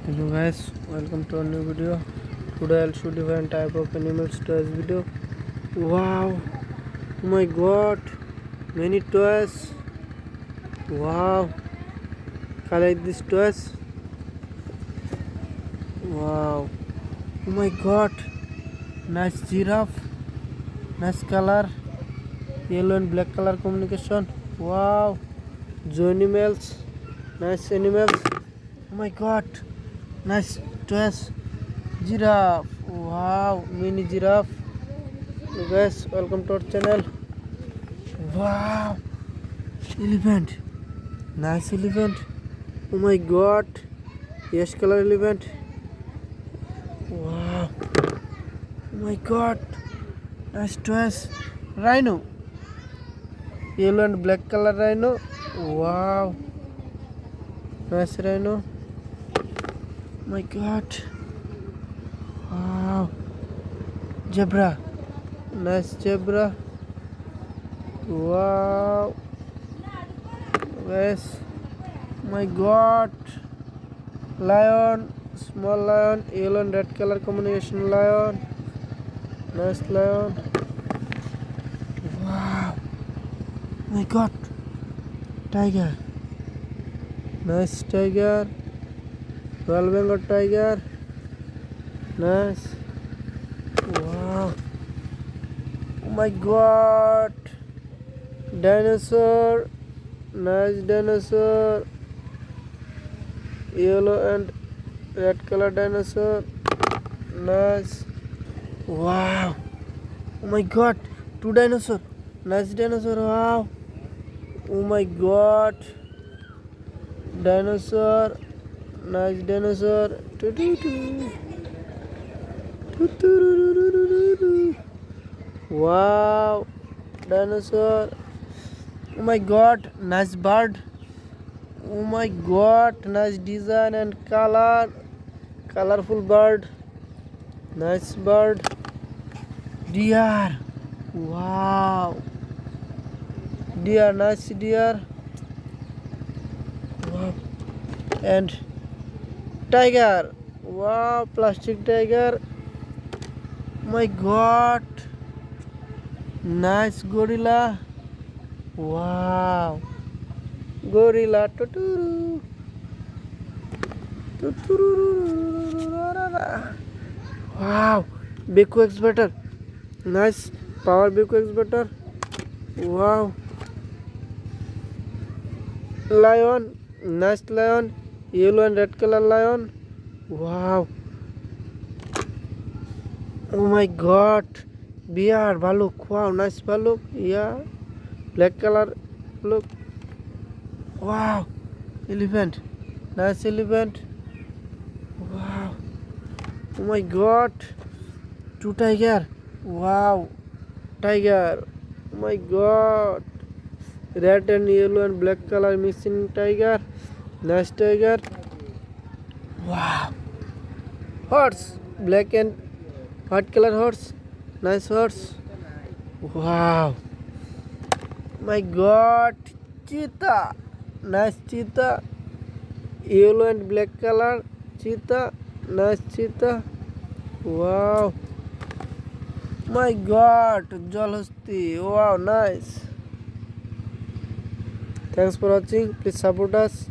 Hello guys, welcome to a new video. Today I'll show different type of animals toys video. Wow, oh my god, many toys. Wow, I like these toys. Wow, oh my god, nice giraffe, nice color, yellow and black color combination. Wow, zoo animals, nice animals. Oh my god, nice toys. Giraffe. Wow, mini giraffe. Hey guys, welcome to our channel. Wow, elephant. Nice elephant. Oh my god, yes color elephant. Wow. Oh my god, nice toys. Rhino. Yellow and black color rhino. Wow, nice rhino. Oh my god. Wow. Zebra. Nice zebra. Wow. Yes. My god. Lion. Small lion. Yellow and red color combination lion. Nice lion. Wow. My god. Tiger. Nice tiger. Royal Bengal tiger. Nice. Wow. Oh my god. Dinosaur. Nice dinosaur. Yellow and red color dinosaur. Nice. Wow. Oh my god. Two dinosaur. Nice dinosaur. Wow. Oh my god. Dinosaur. Nice dinosaur. Wow, dinosaur. Oh my god, nice bird. Oh my god, nice design and color. Colorful bird. Nice bird. Deer. Wow. Deer, nice deer. Wow. And tiger. Wow, plastic tiger. My god, nice gorilla. Wow, gorilla. Tuturu. Wow, Beko Excavator. Nice power Beko Excavator. Wow, lion. Nice lion. Yellow and red color lion. Wow. Oh my god, bear, baluk. Wow, nice baluk. Yeah, black color look. Wow, elephant, nice elephant. Wow, oh my god, two tiger. Wow, tiger. Oh my god, red and yellow and black color mixing tiger. Nice tiger. Wow, horse, black and white color horse. Nice horse. Wow. My god. Cheetah. Nice cheetah. Yellow and black color. Cheetah. Nice cheetah. Wow. My god. Jalhasti. Wow. Nice. Thanks for watching. Please support us.